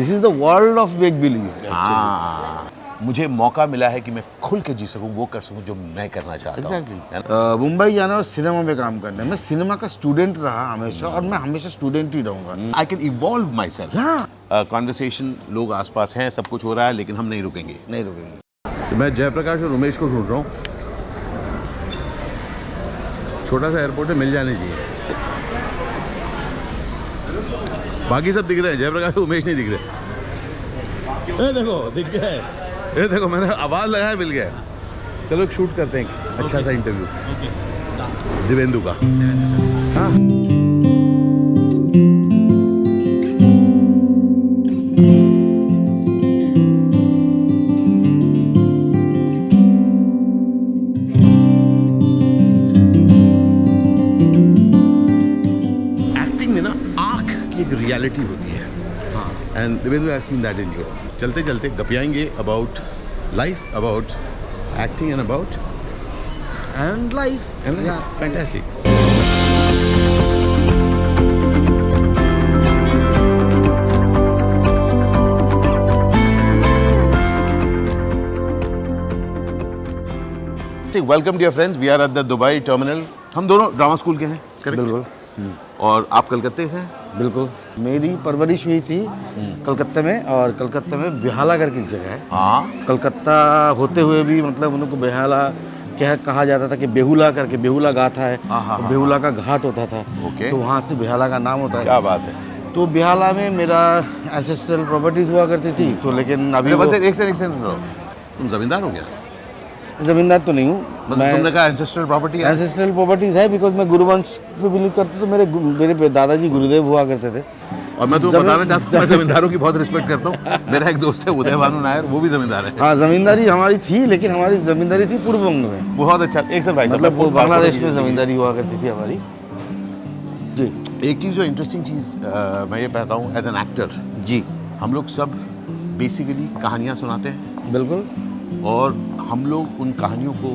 This is the world of make believe. हाँ, मुझे मौका मिला है कि मैं खुल के जी सकूं, वो कर सकूं जो मैं करना चाहता हूं। एग्जैक्टली। मुंबई जाना और सिनेमा में काम करना, मैं सिनेमा का स्टूडेंट रहा हमेशा और मैं हमेशा स्टूडेंट ही रहूंगा। आई कैन इवॉल्व माई सेल्फ। हाँ, कॉन्वर्सेशन, लोग आसपास हैं, सब कुछ हो रहा है, लेकिन हम नहीं रुकेंगे। नहीं रुकेंगे। तो मैं जयप्रकाश और उमेश को ढूंढ रहा हूँ। छोटा सा एयरपोर्ट है, मिल जाने चाहिए। बाकी सब दिख रहे हैं, जयप्रकाश और उमेश नहीं दिख रहे। ये देखो दिख गया है, ये देखो मैंने आवाज़ लगाया, मिल गया। चलो एक शूट करते हैं, अच्छा सा इंटरव्यू दिवेंदु का। हाँ, एक्टिंग में ना आँख की एक रियलिटी होती है। And Divyendu, I have seen that in you. चलते चलते गपियाएंगे about life, about acting and about and life. Fantastic. Welcome dear friends, we are at the Dubai terminal. हम दोनों ड्रामा स्कूल के हैं, करेक्ट? बिल्कुल और आप कलकत्ते से? बिल्कुल। मेरी परवरिश हुई थी कलकत्ता में, और कलकत्ता में बेहाला करके एक जगह है। हाँ, कलकत्ता होते हुए भी मतलब उनको बेहाला क्या कहा जाता था कि बेहुला करके, बेहुला गाथा है, तो बेहुला का घाट होता था। ओके। तो वहाँ से बेहाला का नाम होता है। क्या बात है। तो बेहाला में मेरा एंसेस्ट्रल प्रॉपर्टीज हुआ करती थी, तो लेकिन अभी एक सेकंड रहो, तुम जमींदार हो गया? जमींदार तो नहीं हूँ मतलब तुमने कहा एंसेस्ट्रल प्रॉपर्टी है? एंसेस्ट्रल प्रॉपर्टीज है, बिकॉज मैं गुरुवंश पे बिलीव करता, तो मेरे दादाजी गुरुदेव हुआ करते थे। और मैं तुम्हें बताना चाहता हूँ, मैं जमींदारों की बहुत रिस्पेक्ट करता हूँ। मेरा एक दोस्त है उदय भानु नायर, वो भी जमींदार है। हाँ, जमींदारी हमारी थी, लेकिन हमारी जमींदारी थी पूर्व बंग में। बहुत अच्छा। एक सर भाई, मतलब वो बांग्लादेश में जमींदारी हुआ करती थी हमारी। जी एक चीज़ जो इंटरेस्टिंग चीज़ मैं ये कहता हूँ, एज एन एक्टर जी, हम लोग सब बेसिकली कहानियाँ सुनाते हैं, बिल्कुल और हम लोग उन कहानियों को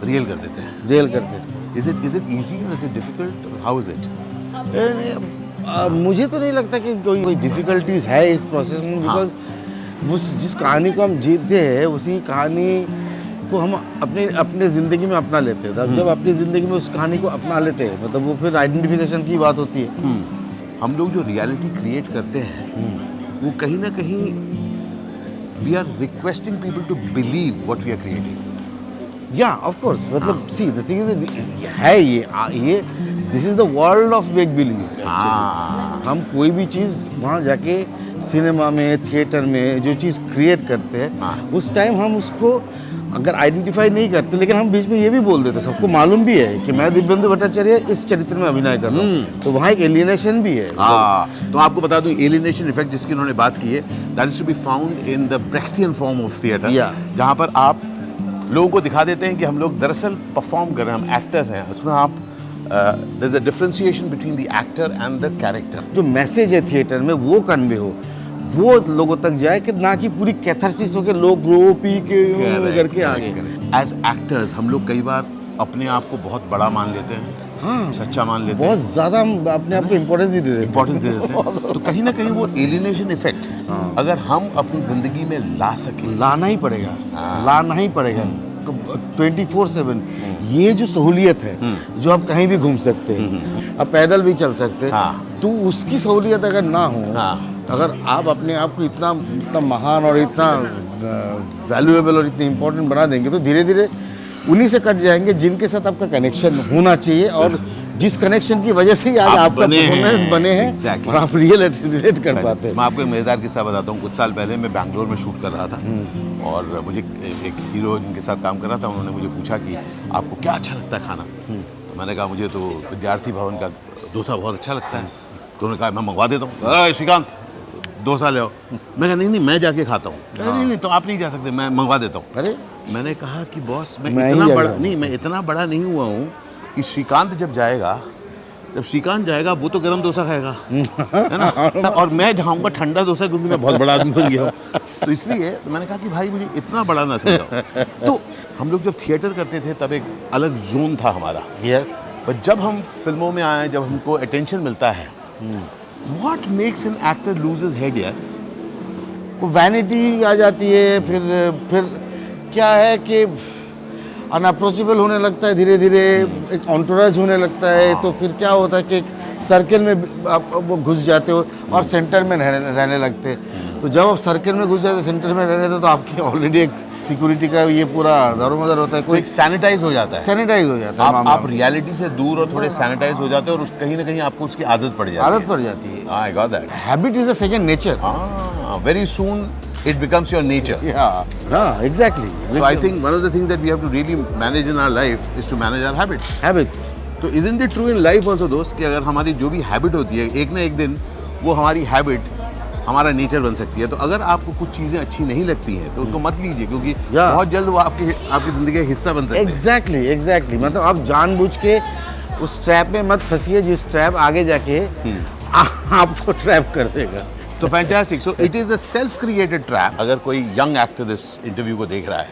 रियल कर देते हैं। रियल करते थे। इज इट ईजी और is it difficult, how is it? मुझे तो नहीं लगता कि कोई डिफिकल्टीज है इस प्रोसेस में, बिकॉज उस जिस कहानी को हम जीतते हैं उसी कहानी को हम अपने ज़िंदगी में अपना लेते हैं। जब अपनी ज़िंदगी में उस कहानी को अपना लेते हैं, मतलब वो फिर आइडेंटिफिकेशन की बात होती है। हम लोग जो रियलिटी क्रिएट करते हैं वो कहीं ना कहीं we are requesting people to believe what we are creating. या ऑफ कोर्स, मतलब सी द थिंग इज है ये this is the world of make believe. हम कोई भी चीज़ वहाँ जाके सिनेमा में, थिएटर में जो चीज़ क्रिएट करते हैं, उस टाइम हम उसको अगर आइडेंटिफाई नहीं करते, लेकिन हम बीच में ये भी बोल देते, सबको मालूम भी है कि मैं दिव्येंदु भट्टाचार्य इस चरित्र में अभिनय कर रहा हूँ, तो वहाँ एक एलियनेशन भी है। तो आपको बता दूं, एलियनेशन इफेक्ट जिसकी उन्होंने बात की है, that is to be found in the Brechtian form of theatre, जहाँ पर आप लोगों को दिखा देते हैं कि हम लोग दरअसल परफॉर्म कर रहे हैं, हम एक्टर्स हैं। उसमें आप there is a differentiation between the actor and the character. जो मैसेज है थिएटर में वो कन्वे हो, वो लोगों तक जाए, कि ना कि पूरी कैथारसिस हो के लोग रो पी के करके आगे। एज एक्टर्स हम लोग कई बार अपने आप को बहुत बड़ा मान लेते हैं, हाँ, सच्चा मान लेते हैं, बहुत ज़्यादा हम अपने आप को इम्पोर्टेंस भी दे देते हैं। तो कहीं ना कहीं वो एलियनेशन इफेक्ट अगर हम अपनी जिंदगी में ला सके, लाना ही पड़ेगा, लाना ही पड़ेगा 24/7। ये जो सहूलियत है, जो आप कहीं भी घूम सकते हैं, आप पैदल भी चल सकते हैं, तो उसकी सहूलियत अगर ना हो, अगर आप अपने आप को इतना महान और इतना वैल्यूएबल और इतनी इम्पोर्टेंट बना देंगे, तो धीरे धीरे उन्हीं से कट जाएंगे जिनके साथ आपका कनेक्शन होना चाहिए, और जिस कनेक्शन की वजह से ही आज आपका परफॉर्मेंस बने हैं और आप रिलेट कर पाते हैं। मैं आपको एक मज़ेदार किस्सा बताता हूँ। कुछ साल पहले मैं बैंगलोर में शूट कर रहा था, और मुझे एक हीरो जिनके साथ काम कर रहा था, उन्होंने मुझे पूछा कि आपको क्या अच्छा लगता है खाना। तो मैंने कहा मुझे तो विद्यार्थी भवन का डोसा बहुत अच्छा लगता है। तो उन्होंने कहा मैं मंगवा देता हूँ, श्रीकांत डोसा ले आओ। मैं कहा नहीं मैं जाके खाता हूँ। नहीं तो आप नहीं जा सकते, मैं मंगवा देता हूँ। अरे मैंने कहा कि बॉस मैं इतना बड़ा नहीं हुआ हूँ कि श्रीकांत जब श्रीकांत जाएगा वो तो गरम डोसा खाएगा, है ना, और मैं जाऊँगा ठंडा डोसा, क्योंकि मैं बहुत बड़ा आदमी बन गया हूँ। तो इसलिए मैंने कहा कि भाई मुझे इतना बड़ा ना समझाओ। तो हम लोग जब थिएटर करते थे तब एक अलग जोन था हमारा। यस, पर जब हम फिल्मों में आए, जब हमको अटेंशन मिलता है, what makes an actor lose his head यार, वो वैनिटी आ जाती है, फिर क्या है कि अनअप्रोचेबल होने लगता है धीरे धीरे, एक एंटोरेज होने लगता है, तो फिर क्या होता है कि एक सर्कल में आप वो घुस जाते हो और सेंटर में रहने लगते हैं। तो जब आप सर्कल में घुस जाते हैं, सेंटर में रहने थे, तो आपकी ऑलरेडी एक सिक्योरिटी का ये पूरा दारोमदार होता है, तो कोई एक सैनिटाइज हो जाता है, सैनिटाइज हो जाता है आप रियलिटी से दूर और थोड़े सैनिटाइज हो जाते हो, और कहीं ना कहीं आपको उसकी आदत पड़ जाती है। आदत पड़ जाती है। I got that. Habit is a second nature. Very soon it becomes your nature. Exactly. So I think one of the things that we have to really manage in our life is to manage our habits. तो isn't it true in life also दोस्त कि अगर हमारी जो भी habit होती है, एक ना एक दिन वो हमारी हैबिट हमारा नेचर बन सकती है। तो अगर आपको कुछ चीज़ें अच्छी नहीं लगती हैं तो उसको मत लीजिए, क्योंकि बहुत जल्द वो आपकी ज़िंदगी का हिस्सा बन सकती है। एग्जैक्टली मतलब आप जानबूझ के उस ट्रैप में मत फंसिए, जिस ट्रैप आगे जाके आपको ट्रैप कर देगा। तो fantastic. So it is a self created trap. अगर कोई यंग एक्टर इस इंटरव्यू को देख रहा है,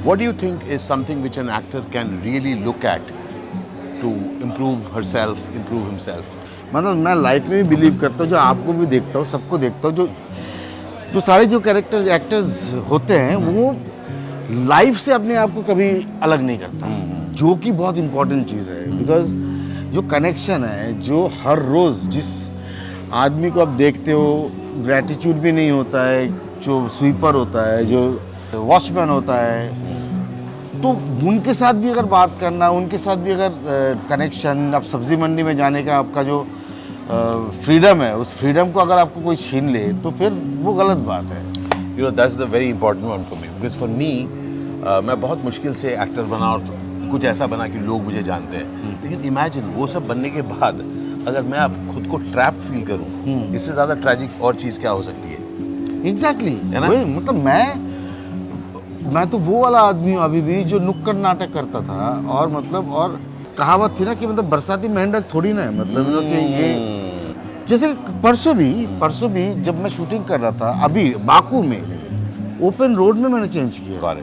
what do you think is something which an actor can really look at to improve herself, improve himself? मतलब मैं लाइफ में भी बिलीव करता हूँ, जो आपको भी देखता हूँ, सबको देखता हूँ, जो सारे जो कैरेक्टर्स एक्टर्स होते हैं वो लाइफ से अपने आप को कभी अलग नहीं करता, जो कि बहुत इंपॉर्टेंट चीज़ है। बिकॉज जो कनेक्शन है, जो हर रोज़ जिस आदमी को आप देखते हो, ग्रैटिट्यूड भी नहीं होता है, जो स्वीपर होता है, जो वॉचमैन होता है, तो उनके साथ भी अगर बात करना, उनके साथ भी अगर कनेक्शन, आप सब्जी मंडी में जाने का आपका जो फ्रीडम है, उस फ्रीडम को अगर आपको कोई छीन ले तो फिर वो गलत बात है। You know that's the very important one for me, because for me मैं बहुत मुश्किल से एक्टर बना और कुछ ऐसा बना कि लोग मुझे जानते हैं। लेकिन इमेजिन वो सब बनने के बाद अगर मैं अब खुद को ट्रैप फील करूं, इससे ज़्यादा ट्रैजिक और चीज़ क्या हो सकती है? एग्जैक्टली वही मतलब मैं तो वो वाला आदमी हूँ अभी भी जो नुक्कड़ नाटक करता था, और मतलब और कहावत थी ना कि मतलब बरसाती मेंढक थोड़ी ना है, मतलब कि ये जैसे परसों भी जब मैं शूटिंग कर रहा था, अभी बाकू में ओपन रोड में मैंने चेंज किया।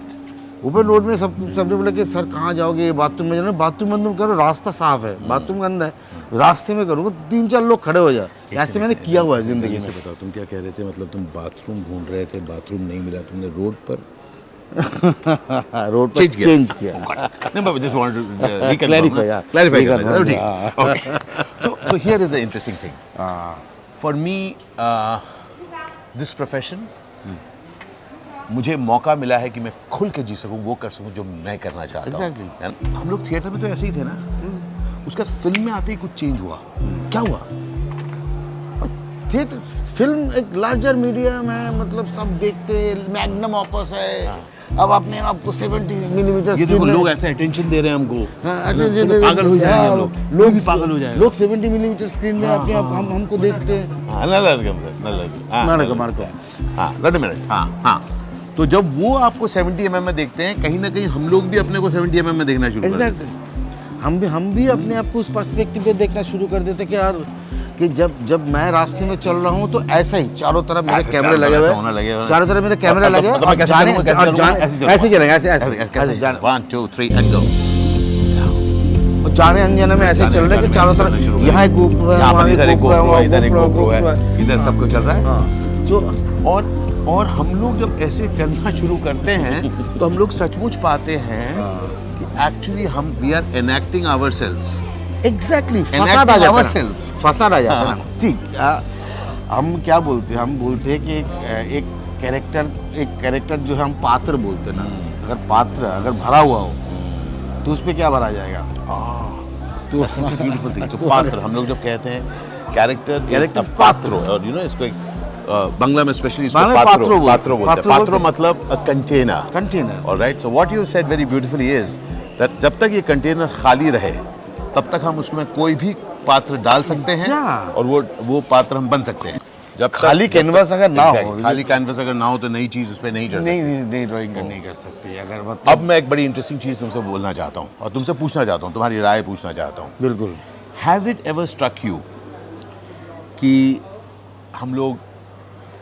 ओपन रोड में सबने बोला कि सर कहाँ जाओगे, बाथरूम में जाना। बाथरूम में करो, रास्ता साफ है, बाथरूम गंदा है, रास्ते में करूँगा 3-4 लोग खड़े हो जाए। ऐसे मैंने किया हुआ है जिंदगी में। बताओ तुम क्या कह रहे थे? मतलब तुम बाथरूम ढूंढ रहे थे, बाथरूम नहीं मिला, तुमने रोड पर चेंज किया। Just wanted to clarify करना था। Okay. So here is the interesting thing. For me, this profession, मुझे मौका मिला है कि मैं खुल के जी सकूं, वो कर सकूं जो मैं करना चाहता हूं। Exactly. हम लोग थिएटर में तो ऐसे ही थे ना, उसके बाद फिल्म में आते ही कुछ चेंज हुआ। क्या हुआ? थिएटर फिल्म एक लार्जर मीडियम है, मतलब सब देखते हैं, मैग्नम ऑपस है। अब अपने आप को 70 मिलीमीटर ये देखो लोग ऐसे अटेंशन दे रहे हैं हमको, पागल हो जाएंगे हम लोग भी पागल हो जाएंगे। लोग 70 मिलीमीटर स्क्रीन में अपने आप हमको देखते हैं। तो जब वो आपको 70 mm में देखते हैं, कहीं ना कहीं हम लोग भी अपने को 70 mm में देखना शुरू करते हैं। हम भी अपने आप को उस पर्सपेक्टिव पे देखना शुरू कर देते कि यार कि जब मैं रास्ते में चल रहा हूँ तो ऐसा ही चारों तरफ मेरे कैमरे लगे हुए हैं, चारों तरफ मेरे कैमरे लगे हुए हैं, ऐसे चलेंगे, ऐसे 1 2 3 एंड गो। जाने अनजाने में ऐसे चल रहे हैं कि चारों तरफ यहाँ एक GoPro है, वहाँ एक GoPro है, इधर सब कुछ चल रहा है। तो और हम लोग जब ऐसे चलना शुरू करते हैं तो हम लोग सचमुच पाते हैं कि actually we are enacting ourselves. Exactly फसाद आ जाता है ना। ठीक, हम क्या बोलते हैं, हम बोलते हैं कि एक कैरेक्टर जो है हम पात्र बोलते हैं ना। अगर पात्र अगर भरा हुआ हो तो उस पर क्या भरा जाएगा? तो ब्यूटीफुल थिंग। तो पात्र हम लोग जब कहते हैं कैरेक्टर पात्र, और यू नो इसको एक बांग्ला में स्पेशली इसको पात्रो बोलते हैं। पात्रो मतलब container. Alright, so what you said very beautifully is that जब तक ये कंटेनर खाली रहे तब तक हम उसमें कोई भी पात्र डाल सकते हैं और वो पात्र हम बन सकते हैं। जब खाली कैनवस अगर ना हो, खाली कैनवस अगर ना हो तो नई चीज उसपे नहीं नहीं ड्राइंग नहीं कर सकते। अगर मतलब अब मैं एक बड़ी इंटरेस्टिंग चीज तुमसे बोलना चाहता हूँ और तुमसे पूछना चाहता हूँ, तुम्हारी राय पूछना चाहता हूँ। बिल्कुल। Has it ever struck you कि हम लोग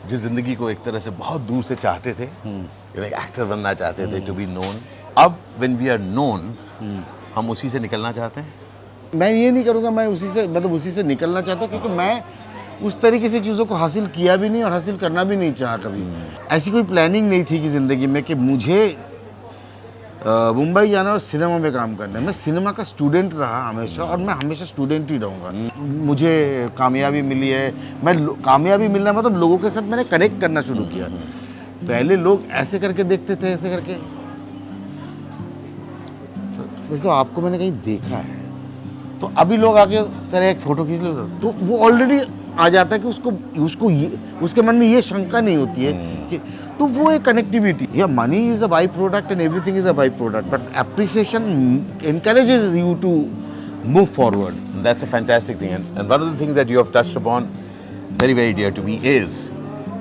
जिस जिंदगी को एक तरह से बहुत दूर से चाहते थे, एक एक्टर बनना चाहते थे, टू बी नोन, अब व्हेन वी आर नोन हम उसी से निकलना चाहते हैं? मैं ये नहीं करूँगा, मैं उसी से निकलना चाहता हूँ, क्योंकि उस तरीके से चीज़ों को हासिल किया भी नहीं और हासिल करना भी नहीं चाहा कभी। ऐसी कोई प्लानिंग नहीं थी कि ज़िंदगी में कि मुझे मुंबई जाना और सिनेमा में काम करना है। मैं सिनेमा का स्टूडेंट रहा हमेशा और मैं हमेशा स्टूडेंट ही रहूँगा। मुझे कामयाबी मिली है, कामयाबी मिलना मतलब लोगों के साथ मैंने कनेक्ट करना शुरू किया। पहले लोग ऐसे करके देखते थे, ऐसे करके, वैसे आपको मैंने कहीं देखा है, तो अभी लोग आके सर एक फ़ोटो खींच लो, तो वो ऑलरेडी आ जाता है कि उसके मन में ये शंका नहीं होती है कि, तो वो एक कनेक्टिविटी। या money is a by product and everything is a by product, but appreciation encourages you to move forward. That's a fantastic thing, and one of the things that you have touched upon very very dear to me is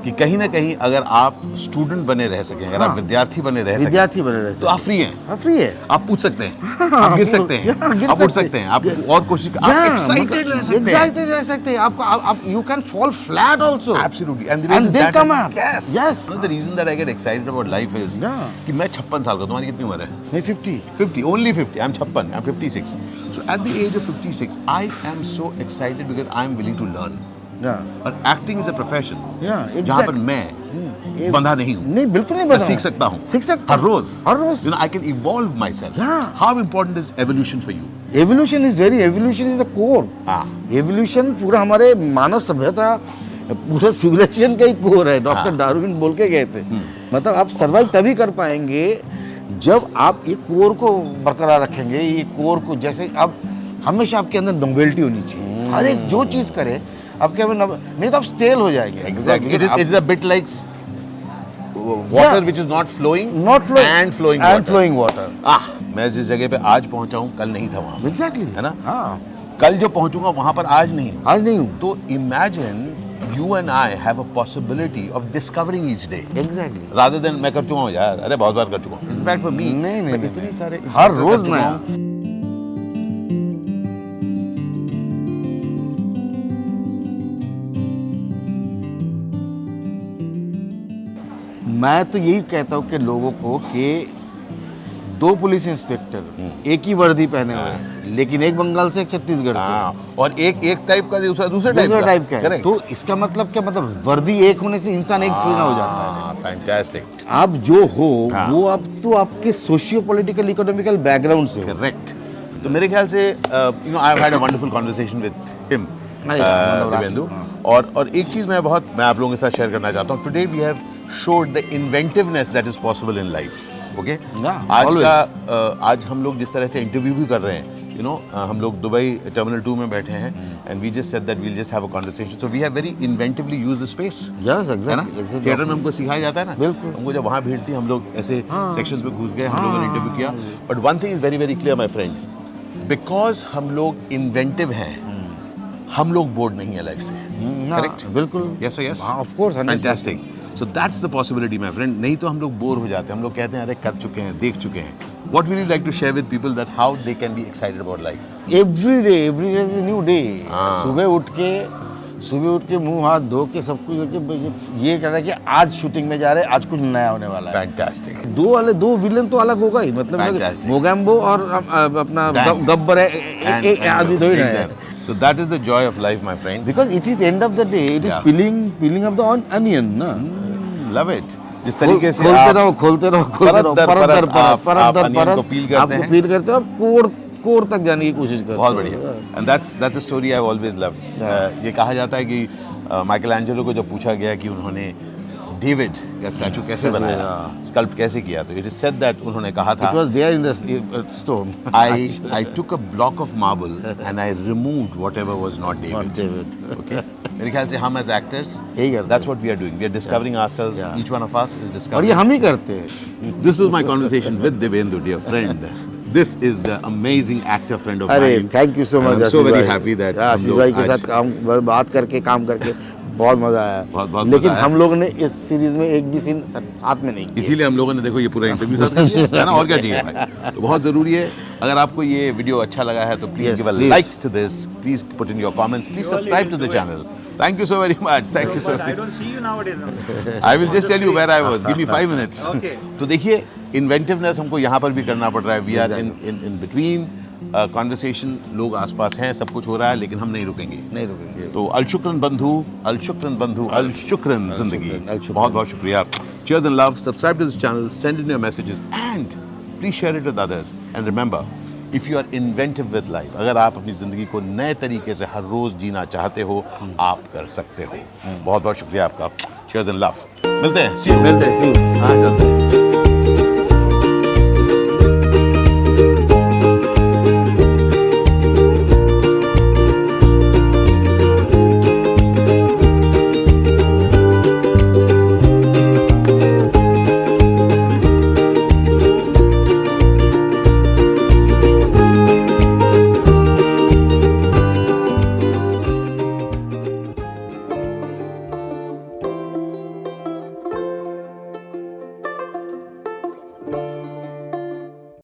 कि कहीं ना कहीं अगर आप student बने रह सकें, अगर आप विद्यार्थी बने रह सकें, तो आप फ्री हैं। आप फ्री है, आप पूछ सकते हैं, आप गिर सकते हैं, आप उठ सकते हैं, आप और कोशिश, आप एक्साइटेड रह सकते हैं, एक्साइटेड रह सकते हैं। आप you can fall flat also, absolutely, and they come up. Yes. Yes. The reason that I get excited about life is कि मैं 56 साल का, तुम्हारी कितनी उम्र है? मैं 50, only 50. I'm 56, I'm 56. So at the age of 56, I am so excited because I'm willing to learn. और एक्टिंग इज अ प्रोफेशन जहाँ पर मैं बंधा नहीं हूँ, नहीं बिल्कुल नहीं बंधा, सीख सकता हूँ, हर रोज I can evolve myself. How important is evolution for you? Evolution is the core. Evolution पूरा हमारे मानव सभ्यता, पूरा सिविलाइजेशन का ही कोर है। डॉक्टर डार्विन बोल के गए थे, मतलब आप सर्वाइव तभी कर पाएंगे जब आप ये कोर को बरकरार रखेंगे। ये कोर को, जैसे अब हमेशा आपके अंदर नोबेलिटी होनी चाहिए, हर एक जो चीज़ करे आपके अंदर, नहीं तो आप स्टेल हो जाएंगे। Exactly. It is a bit like water which is not flowing and flowing water. मैं जिस जगह पे आज पहुंचा हूँ कल नहीं था वहाँ। Exactly. है ना? कल जो पहुंचूंगा वहाँ पर आज नहीं हूँ। तो imagine you and I have a possibility of discovering each day. Exactly. Rather than मैं कर चुका हूँ यार, अरे बहुत बार कर चुका हूँ। In fact for me, नहीं, इतनी सारे हर रोज मैं, मैं तो यही कहता हूँ कि लोगों को कि 2 पुलिस इंस्पेक्टर एक ही वर्दी पहने हुए हैं, लेकिन एक बंगाल से, एक छत्तीसगढ़ से, और एक टाइप का, दूसरा टाइप का है। तो इसका मतलब क्या, मतलब वर्दी एक होने से इंसान एक थोड़ी ना हो जाता है। फैंटास्टिक। आप जो हो वो आप तो आपके सोशियो पॉलिटिकल इकोनॉमिकल बैकग्राउंड से। करेक्ट। तो मेरे ख्याल से I have had a wonderful conversation with him, Divyendu. और एक चीज़ मैं आप लोगों के साथ शेयर करना चाहता हूँ। Today we have showed the inventiveness that is possible in life. Okay, आज हम लोग जिस तरह से इंटरव्यू भी कर रहे हैं, हम लोग दुबई टर्मिनल 2 में बैठे हैं, and we just said that we'll just have a conversation, so we have very inventively used the space. Yes, exactly. Theatre में हमको सिखाया जाता है ना, बिल्कुल। हमको जब वहाँ भीड़ थी, हम लोग ऐसे सेक्शंस में घुस गए, हम लोगों ने इंटरव्यू किया। But one thing is very very clear my friend, because हम लोग इन्वेंटिव हैं, हम लोग बोर्ड नहीं है लाइफ से। करेक्ट? बिल्कुल। Yes yes, of course, fantastic. So that's the possibility my friend. नहीं तो हम लोग बोर हो जाते हैं, हम लोग कहते हैं अरे कर चुके हैं, देख चुके हैं। What will you like to share with people that how they can be excited about life? Every day is a new day. सुबह उठ के मुंह हाथ धो के सब कुछ करके ये कह रहा है कि आज शूटिंग में जा रहे हैं, आज कुछ नया होने वाला है। Fantastic. दो विलन तो अलग होगा ही, मतलब मोगैम्बो और अपना गब्बर है, एक आदमी थोड़ी ना है। So that is the joy of life, my friend. Because it is end of the day, it is peeling of the onion, ना? Love it. जिस तरीके से खोलते रहो, परत दर पील करते हो, कोर तक जाने की कोशिश करते हो। बहुत बढ़िया। And that's a story I've always loved. ये कहा जाता है कि माइकल एंजेलो को जब पूछा गया कि उन्होंने डेविड का स्टैचू कैसे बनाया, स्कल्प्ट कैसे किया, तो इट इज सेड दैट उन्होंने कहा था, It was there in the stone. I took a block of marble and I removed whatever was not David. Okay. मेरे ख्याल से हम as actors, that's what we are doing. We are discovering ourselves. Each one of us is discovering. और ये हम ही करते हैं। This was my conversation with Divyendu, dear friend. This is the amazing actor friend of अरे mine. Thank you so much. I'm so very happy that आशीष भाई के साथ बात करके, काम करके बहुत मजा आया। बहुत लेकिन मजा हम लोगों ने इस सीरीज में एक भी सीन साथ में नहीं किया, इसीलिए हम लोगों ने देखो ये पूरा इंटरव्यू साथ किया है ना, और क्या चाहिए भाई। तो बहुत ज़रूरी है, अगर आपको ये वीडियो अच्छा लगा है तो please give a like to this, please put in your comments, please subscribe to the channel, Thank you so very much. Thank you so But I much. don't see you nowadays. I will just tell you where I was. Give me 5 minutes. Okay. तो देखिए inventiveness हमको यहाँ पर भी करना पड़ रहा है. We are in between conversation. लोग आसपास हैं, सब कुछ हो रहा है, लेकिन हम नहीं रुकेंगे. नहीं रुकेंगे. तो अलशुक्रन बंधु, अलशुक्रन बंधु, अलशुक्रन जिंदगी. अलशुक्रन. बहुत बहुत शुक्रिया. Cheers and love. Subscribe to this channel. Send in your messages and please share it with others. And remember, if you are inventive with life, अगर आप अपनी ज़िंदगी को नए तरीके से हर रोज़ जीना चाहते हो, आप कर सकते हो. बहुत बहुत शुक्रिया आपका. Cheers and love. मिलते हैं. See you. मिलते हैं. हाँ, जल्दी.